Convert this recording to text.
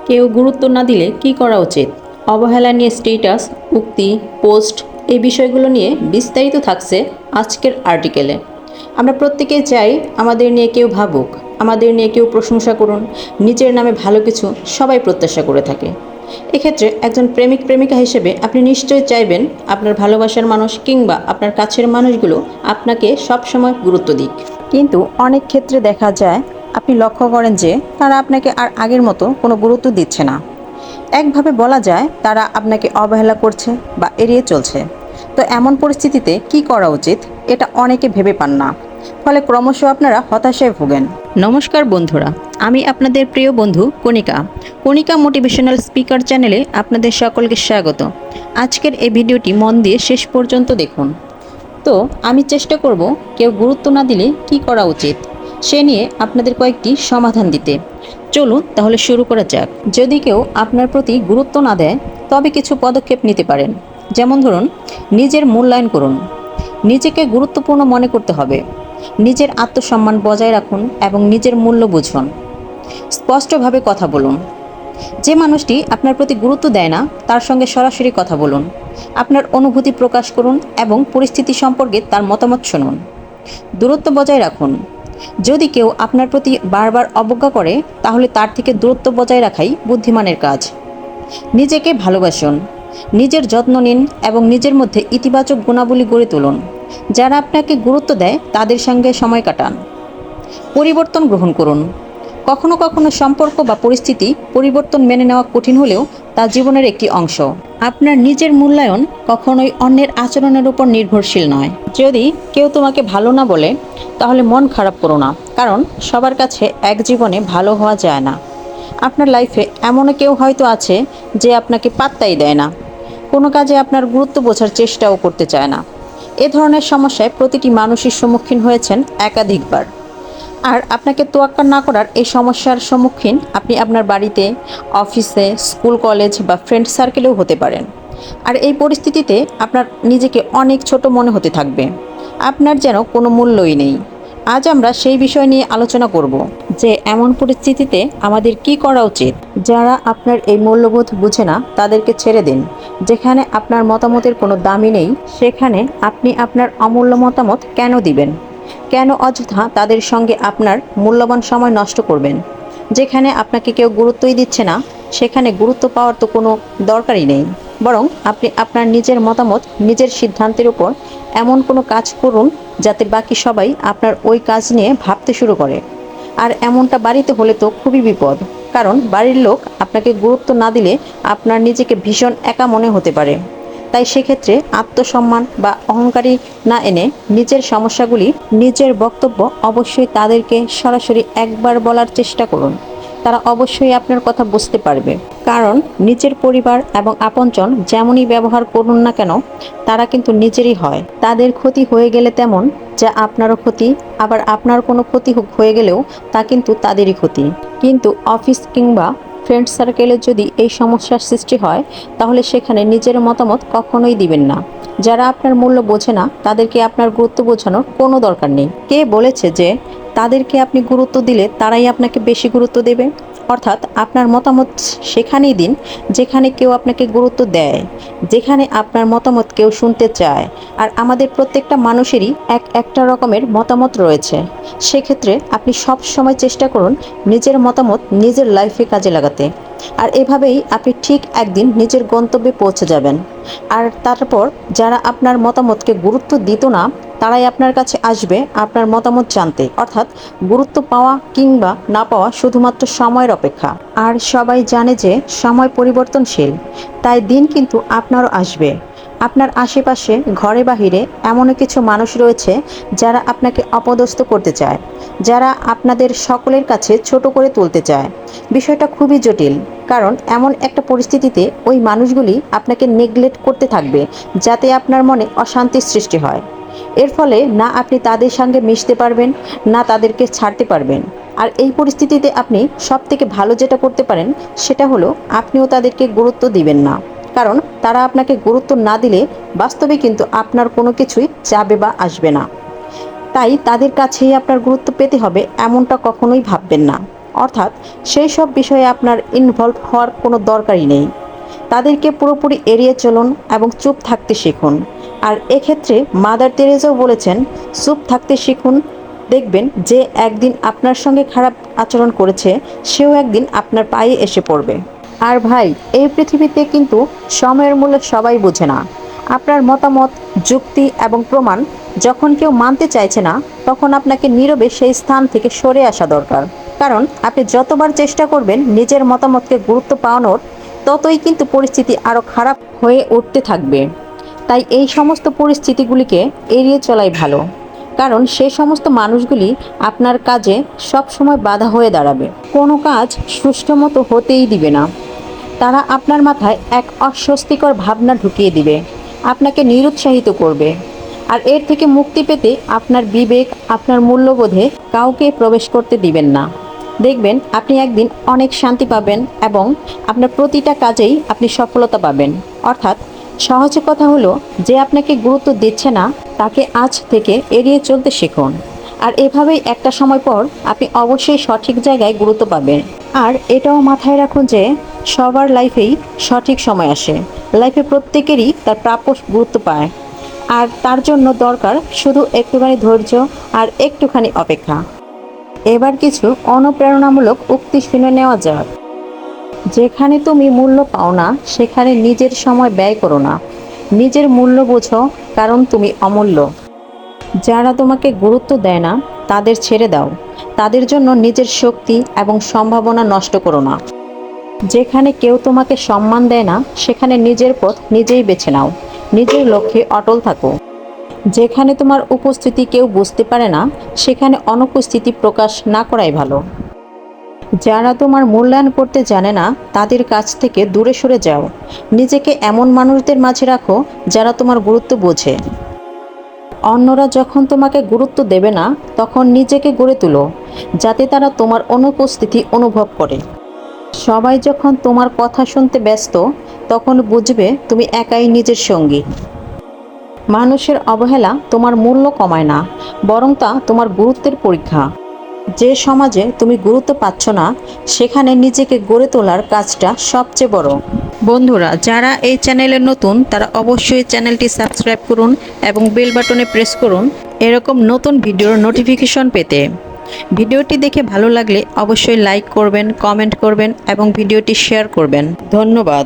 কেউ গুরুত্ব না দিলে কি করা উচিত? অবহেলা নিয়ে স্ট্যাটাস, উক্তি, পোস্ট এই বিষয়গুলো নিয়ে বিস্তারিত থাকছে আজকের আর্টিকেলে। আমরা প্রত্যেকেই চাই আমাদের নিয়ে কেউ ভাবুক, আমাদের নিয়ে কেউ প্রশংসা করুন, নিজের নামে ভালো কিছু সবাই প্রত্যাশা করে থাকে। এক্ষেত্রে একজন প্রেমিক প্রেমিকা হিসেবে আপনি নিশ্চয়ই চাইবেন আপনার ভালোবাসার মানুষ কিংবা আপনার কাছের মানুষগুলো আপনাকে সবসময় গুরুত্ব দিক। কিন্তু অনেক ক্ষেত্রে দেখা যায় আপনি লক্ষ্য করেন যে তারা আপনাকে আর আগের মতো কোনো গুরুত্ব দিচ্ছে না। একভাবে বলা যায় তারা আপনাকে অবহেলা করছে বা এড়িয়ে চলছে। তো এমন পরিস্থিতিতে কি করা উচিত, এটা অনেকে ভেবে পান না। ফলে ক্রমশ আপনারা হতাশায় ভোগেন। নমস্কার বন্ধুরা, আমি আপনাদের প্রিয় বন্ধু কণিকা। কণিকা মোটিভেশনাল স্পিকার চ্যানেলে আপনাদের সকলকে স্বাগত। আজকের এই ভিডিওটি মন দিয়ে শেষ পর্যন্ত দেখুন। তো আমি চেষ্টা করব কেউ গুরুত্ব না দিলে কি করা উচিত সে নিয়ে আপনাদের কয়েকটি সমাধান দিতে। চলুন তাহলে শুরু করা যাক। যদি কেউ আপনার প্রতি গুরুত্ব না দেয় তবে কিছু পদক্ষেপ নিতে পারেন। যেমন ধরুন, নিজের মূল্যায়ন করুন। নিজেকে গুরুত্বপূর্ণ মনে করতে হবে। নিজের আত্মসম্মান বজায় রাখুন এবং নিজের মূল্য বুঝুন। স্পষ্টভাবে কথা বলুন। যে মানুষটি আপনার প্রতি গুরুত্ব দেয় না তার সঙ্গে সরাসরি কথা বলুন। আপনার অনুভূতি প্রকাশ করুন এবং পরিস্থিতি সম্পর্কে তার মতামত শুনুন। দূরত্ব বজায় রাখুন। যদি কেউ আপনার প্রতি বারবার অবজ্ঞা করে তাহলে তার থেকে দূরত্ব বজায় রাখাই বুদ্ধিমানের কাজ। নিজেকে ভালোবাসুন। নিজের যত্ন নিন এবং নিজের মধ্যে ইতিবাচক গুণাবলী গড়ে তুলুন। যারা আপনাকে গুরুত্ব দেয় তাদের সঙ্গে সময় কাটান। পরিবর্তন গ্রহণ করুন। কখনো কখনো সম্পর্ক বা পরিস্থিতি পরিবর্তন মেনে নেওয়া কঠিন হলেও তা জীবনের একটি অংশ। আপনার নিজের মূল্যায়ন কখনোই অন্যের আচরণের উপর নির্ভরশীল নয়। যদি কেউ তোমাকে ভালো না বলে তাহলে মন খারাপ করো না, কারণ সবার কাছে এক জীবনে ভালো হওয়া যায় না। আপনার লাইফে এমনও কেউ হয়তো আছে যে আপনাকে পাত্তাই দেয় না, কোনো কাজে আপনার গুরুত্ব বোঝার চেষ্টাও করতে চায় না। এ ধরনের সমস্যায় প্রতিটি মানুষের সম্মুখীন হয়েছেন একাধিকবার। আর আপনাকে তোয়াক্কা না করার এই সমস্যার সম্মুখীন আপনি আপনার বাড়িতে, অফিসে, স্কুল, কলেজ বা ফ্রেন্ড সার্কেলেও হতে পারেন। আর এই পরিস্থিতিতে আপনার নিজেকে অনেক ছোট মনে হতে থাকবে। আপনার যেন কোনো মূল্যই নেই। আজ আমরা সেই বিষয় নিয়ে আলোচনা করব যে এমন পরিস্থিতিতে আমাদের কি করা উচিত। যারা আপনার এই মূল্যবোধ বুঝে না তাদেরকে ছেড়ে দিন। যেখানে আপনার মতামতের কোনো দামই নেই সেখানে আপনি আপনার অমূল্য মতামত কেন দিবেন? কেন অযথা তাদের সঙ্গে আপনার মূল্যবান সময় নষ্ট করবেন? যেখানে আপনাকে কেউ গুরুত্বই দিচ্ছে না সেখানে গুরুত্ব পাওয়ার তো কোনো দরকারই নেই। বরং আপনি আপনার নিজের মতামত, নিজের সিদ্ধান্তের উপর এমন কোনো কাজ করুন যাতে বাকি সবাই আপনার ওই কাজ নিয়ে ভাবতে শুরু করে। আর এমনটা বাড়িতে হলে তো খুবই বিপদ, কারণ বাড়ির লোক আপনাকে গুরুত্ব না দিলে আপনার নিজেকে ভীষণ একা মনে হতে পারে। তাই সেক্ষেত্রে আত্মসম্মান বা অহংকারী না এনে নিজের সমস্যাগুলি, নিজের বক্তব্য অবশ্যই তাদেরকে সরাসরি একবার বলার চেষ্টা করুন। তারা অবশ্যই আপনার কথা বুঝতে পারবে, কারণ নিজের পরিবার এবং আপনজন যেমনই ব্যবহার করুন না কেন তারা কিন্তু নিজেরই হয়। তাদের ক্ষতি হয়ে গেলে তেমন যা আপনারও ক্ষতি, আবার আপনার কোনো ক্ষতি হয়ে গেলেও তা কিন্তু তাদেরই ক্ষতি। কিন্তু অফিস কিংবা ফ্রেন্ড সার্কেলে যদি এই সমস্যার সৃষ্টি হয় তাহলে সেখানে নিজের মতামত কখনোই দিবেন না। যারা আপনার মূল্য বোঝে না তাদেরকে আপনার গুরুত্ব বোঝানোর কোনো দরকার নেই। কে বলেছে যে তাদেরকে আপনি গুরুত্ব দিলে তারাই আপনাকে বেশি গুরুত্ব দেবে? অর্থাৎ আপনার মতামত সেখানেই দিন যেখানে কেউ আপনাকে গুরুত্ব দেয়, যেখানে আপনার মতামত কেউ শুনতে চায়। আর আমাদের প্রত্যেকটা মানুষেরই একটা রকমের মতামত রয়েছে। সেক্ষেত্রে আপনি সব সময় চেষ্টা করুন নিজের মতামত নিজের লাইফে কাজে লাগাতে। আর এভাবেই আপনি ঠিক একদিন নিজের গন্তব্যে পৌঁছে যাবেন। আর তারপর যারা আপনার মতামতকে গুরুত্ব দিত না তারাই আপনার কাছে আসবে আপনার মতামত জানতে। অর্থাৎ গুরুত্ব পাওয়া কিংবা না পাওয়া শুধুমাত্র সময়ের অপেক্ষা। আর সবাই জানে যে সময় পরিবর্তনশীল, তাই দিন কিন্তু আপনারও আসবে। আপনার আশেপাশে, ঘরে বাহিরে এমনও কিছু মানুষ রয়েছে যারা আপনাকে অপদস্থ করতে চায়, যারা আপনাদের সকলের কাছে ছোট করে তুলতে চায়। বিষয়টা খুবই জটিল, কারণ এমন একটা পরিস্থিতিতে ওই মানুষগুলি আপনাকে নেগলেক্ট করতে থাকবে যাতে আপনার মনে অশান্তির সৃষ্টি হয়। এর ফলে না আপনি তাদের সঙ্গে মিশতে পারবেন, না তাদেরকে ছাড়তে পারবেন। আর এই পরিস্থিতিতে আপনি সবথেকে ভালো যেটা করতে পারেন সেটা হলো আপনিও তাদেরকে গুরুত্ব দিবেন না, কারণ তারা আপনাকে গুরুত্ব না দিলে বাস্তবে কিন্তু আপনার কোনো কিছুই যাবে বা আসবে না। তাই তাদের কাছেই আপনার গুরুত্ব পেতে হবে এমনটা কখনোই ভাববেন না। অর্থাৎ সেই সব বিষয়ে আপনার ইনভলভ হওয়ার কোনো দরকারই নেই। তাদেরকে পুরোপুরি এড়িয়ে চলুন এবং চুপ থাকতে শিখুন। আর এক্ষেত্রে মাদার তেরেসাও বলেছেন, চুপ থাকতে শিখুন। দেখবেন যে একদিন আপনার সঙ্গে খারাপ আচরণ করেছে সেও একদিন আপনার পায়ে এসে পড়বে। আর ভাই, এই পৃথিবীতে কিন্তু সময়ের মূল্য সবাই বোঝে না। আপনার মতামত, যুক্তি এবং প্রমাণ যখন কেউ মানতে চাইছে না, তখন আপনাকে নীরবে সেই স্থান থেকে সরে আসা দরকার। কারণ আপনি যতবার চেষ্টা করবেন নিজের মতামতকে গুরুত্ব পাওয়ানোর, ততই কিন্তু পরিস্থিতি আরও খারাপ হয়ে উঠতে থাকবে। তাই এই সমস্ত পরিস্থিতিগুলিকে এড়িয়ে চলাই ভালো, কারণ সেই সমস্ত মানুষগুলি আপনার কাজে সব সময় বাধা হয়ে দাঁড়াবে। কোনো কাজ সুষ্ঠু মতো হতেই দিবে না। তারা আপনার মাথায় এক অস্বস্তিকর ভাবনা ঢুকিয়ে দিবে, আপনাকে নিরুৎসাহিত করবে। আর এর থেকে মুক্তি পেতে আপনার বিবেক, আপনার মূল্যবোধে কাউকে প্রবেশ করতে দিবেন না। দেখবেন আপনি একদিন অনেক শান্তি পাবেন এবং আপনার প্রতিটা কাজেই আপনি সফলতা পাবেন। অর্থাৎ সহজ কথা হলো, যে আপনাকে গুরুত্ব দিচ্ছে না তাকে আজ থেকে এড়িয়ে চলতে শিখুন। আর এভাবেই একটা সময় পর আপনি অবশ্যই সঠিক জায়গায় গুরুত্ব পাবেন। আর এটাও মাথায় রাখুন যে সবার লাইফেই সঠিক সময় আসে। লাইফে প্রত্যেকেরই তার প্রাপ্য গুরুত্ব পায়, আর তার জন্য দরকার শুধু একটুখানি ধৈর্য আর একটুখানি অপেক্ষা। এবার কিছু অনুপ্রেরণামূলক উক্তি শুনে নেওয়া যাক। যেখানে তুমি মূল্য পাও না সেখানে নিজের সময় ব্যয় করো না। নিজের মূল্য বোঝো, কারণ তুমি অমূল্য। যারা তোমাকে গুরুত্ব দেয় না তাদের ছেড়ে দাও। তাদের জন্য নিজের শক্তি এবং সম্ভাবনা নষ্ট করো না। যেখানে কেউ তোমাকে সম্মান দেয় না সেখানে নিজের পথ নিজেই বেছে নাও। নিজের লক্ষ্যে অটল থাকো। যেখানে তোমার উপস্থিতি কেউ বুঝতে পারে না সেখানে অনুপস্থিতি প্রকাশ না করাই ভালো। যারা তোমার মূল্যায়ন করতে জানে না তাদের কাছ থেকে দূরে সরে যাও। নিজেকে এমন মানুষদের মাঝে রাখো যারা তোমার গুরুত্ব বোঝে। অন্যরা যখন তোমাকে গুরুত্ব দেবে না তখন নিজেকে গড়ে তোলো, যাতে তারা তোমার অনুপস্থিতি অনুভব করে। সবাই যখন তোমার কথা শুনতে ব্যস্ত তখন বুঝবে তুমি একাই নিজের সঙ্গী। মানুষের অবহেলা তোমার মূল্য কমায় না, বরং তা তোমার গুরুত্বের পরীক্ষা। যে সমাজে তুমি গুরুত্ব পাচ্ছ না সেখানে নিজেকে গড়ে তোলার কাজটা সবচেয়ে বড়। বন্ধুরা, যারা এই চ্যানেলে নতুন তারা অবশ্যই চ্যানেলটি সাবস্ক্রাইব করুন এবং বেল বাটনে প্রেস করুন এরকম নতুন ভিডিওর নোটিফিকেশন পেতে। ভিডিওটি দেখে ভালো লাগলে অবশ্যই লাইক করবেন, কমেন্ট করবেন এবং ভিডিওটি শেয়ার করবেন। ধন্যবাদ।